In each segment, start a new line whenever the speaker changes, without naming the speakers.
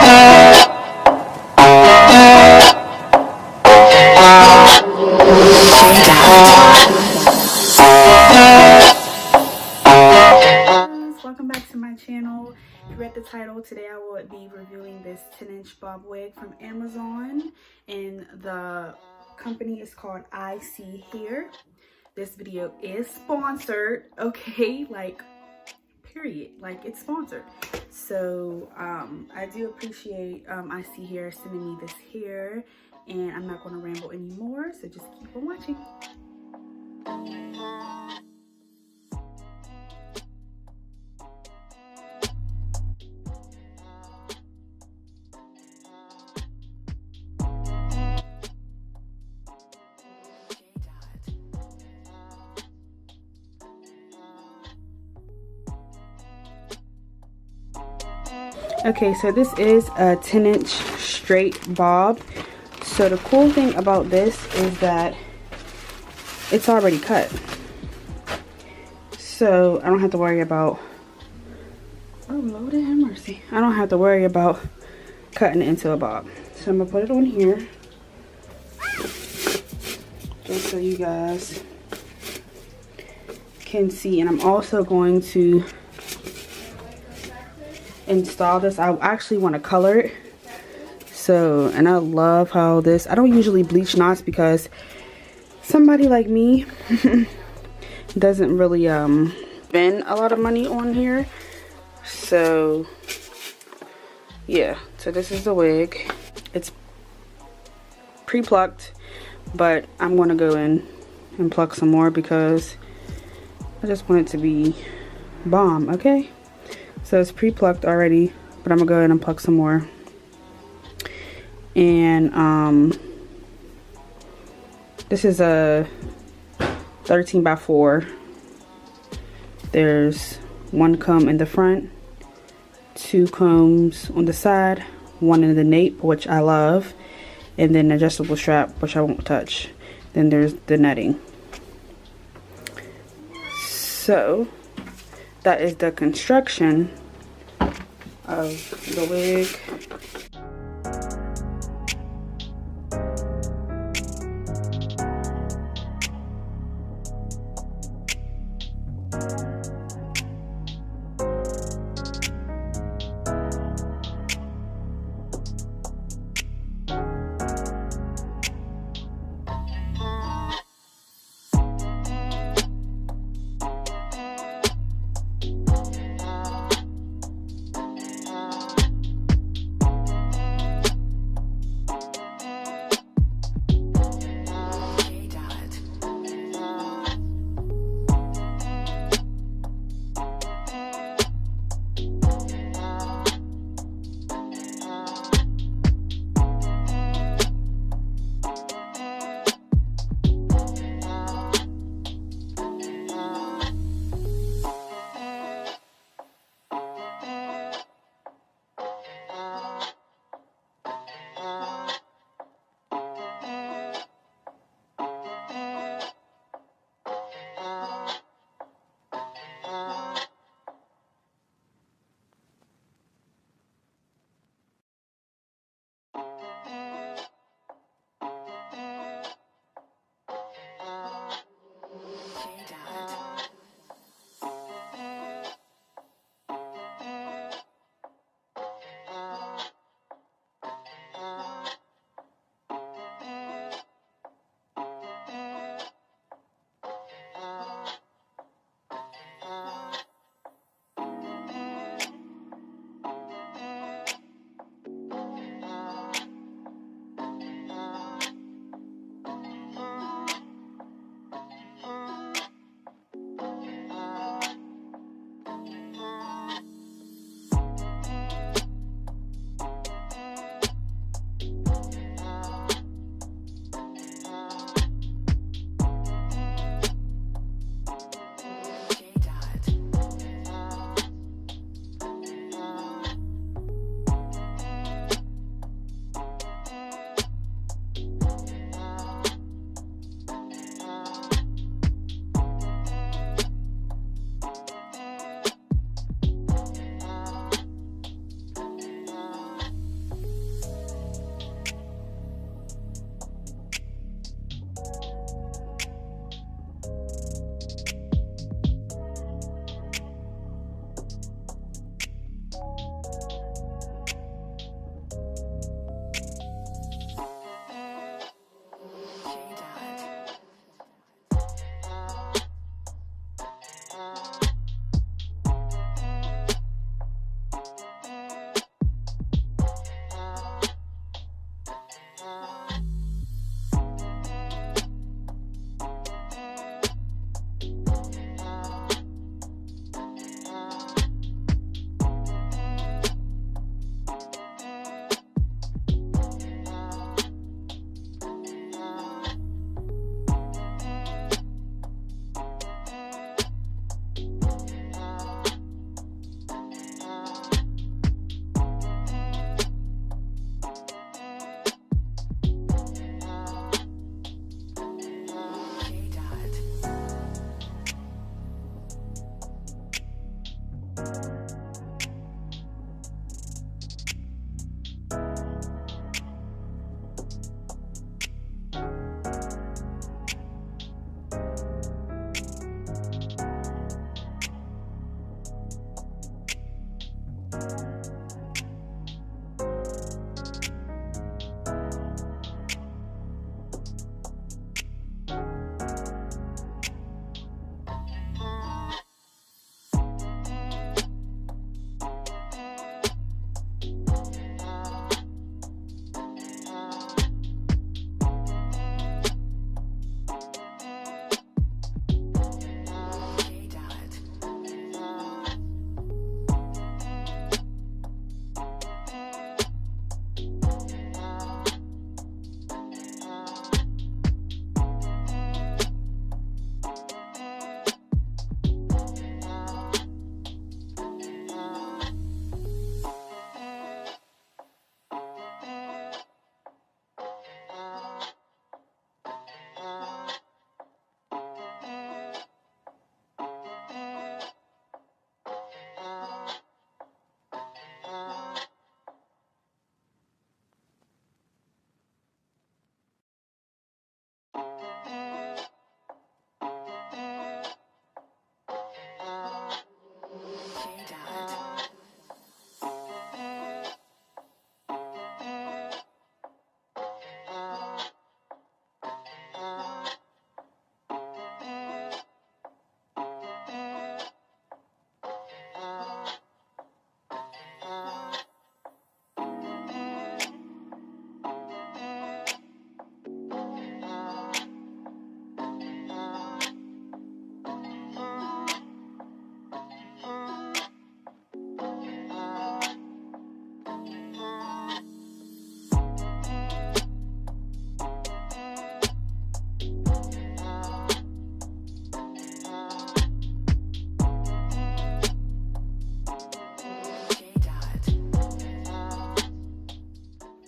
Welcome back to my channel. If you read the title, today I will be reviewing this 10-inch bob wig from Amazon, and the company is called ISeeHair. This video is sponsored, okay, like period, like it's sponsored. So I do appreciate ISeeHair sending me this hair, and I'm not going to ramble anymore, so just keep on watching. Okay, so this is a 10-inch straight bob. So the cool thing about this is that it's already cut. So I don't have to worry about, oh Lord have mercy, I don't have to worry about cutting it into a bob. So I'm gonna put it on here just so you guys can see. And I'm also going to install this. I actually want to color it. So, and I love how this, I don't usually bleach knots because somebody like me doesn't really spend a lot of money on here. So yeah, so this is the wig. It's pre-plucked, but I'm gonna go in and pluck some more because I just want it to be bomb. Okay, so it's pre-plucked already, but I'm gonna go ahead and pluck some more. And this is a 13 by 4. There's one comb in the front, 2 combs on the side, 1 in the nape, which I love, and then an adjustable strap, which I won't touch. Then there's the netting. So that is the construction of the wig.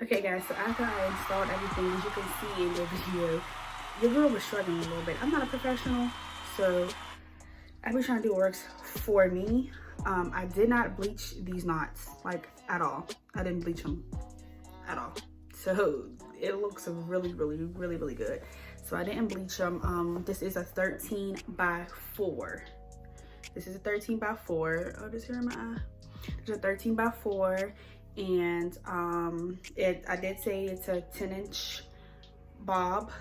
Okay guys, so after I installed everything, as you can see in the video, your girl was struggling a little bit. I'm not a professional, so I've been trying to do what works for me. I did not bleach these knots, like, at all. I didn't bleach them at all. So it looks really, really, really, really good. So I didn't bleach them. This is a 13 by 4. This is a 13 by 4. Oh, this here in my eye. It's a 13 by 4. And I did say it's a 10-inch bob.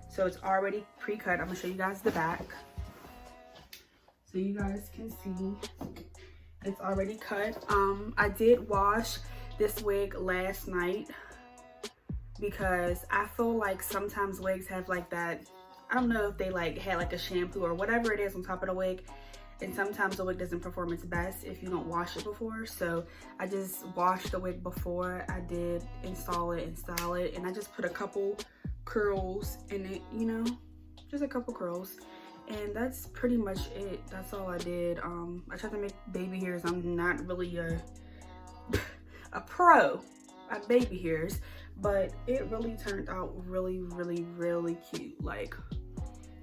So it's already pre-cut. I'm gonna show you guys the back. So you guys can see it's already cut. I did wash this wig last night because I feel like sometimes wigs have like that, I don't know if they like had like a shampoo or whatever it is on top of the wig, and sometimes the wig doesn't perform its best if you don't wash it before. So I just washed the wig before I did install it and style it, and I just put a couple curls in it, you know, just a couple curls. And that's pretty much it. That's all I did. I tried to make baby hairs. I'm not really a pro at baby hairs, but it really turned out really, really, really cute. Like,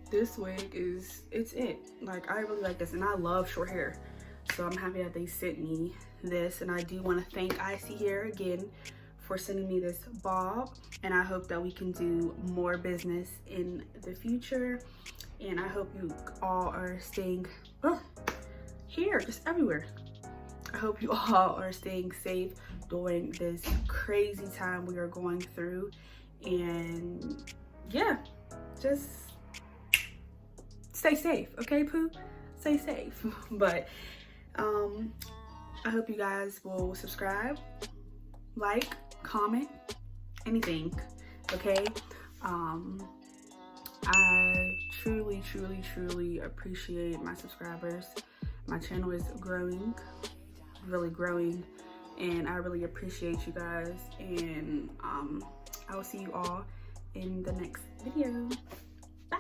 this wig it's it. Like, I really like this, and I love short hair. So I'm happy that they sent me this, and I do want to thank ISeeHair again for sending me this bob, and I hope that we can do more business in the future. And I hope you all are staying here, just everywhere. I hope you all are staying safe during this crazy time we are going through. And yeah, just stay safe, okay, Pooh? Stay safe. But I hope you guys will subscribe, like, comment, anything, okay? I truly, truly, truly appreciate my subscribers. My channel is growing, really growing, and I really appreciate you guys. And I will see you all in the next video. Bye.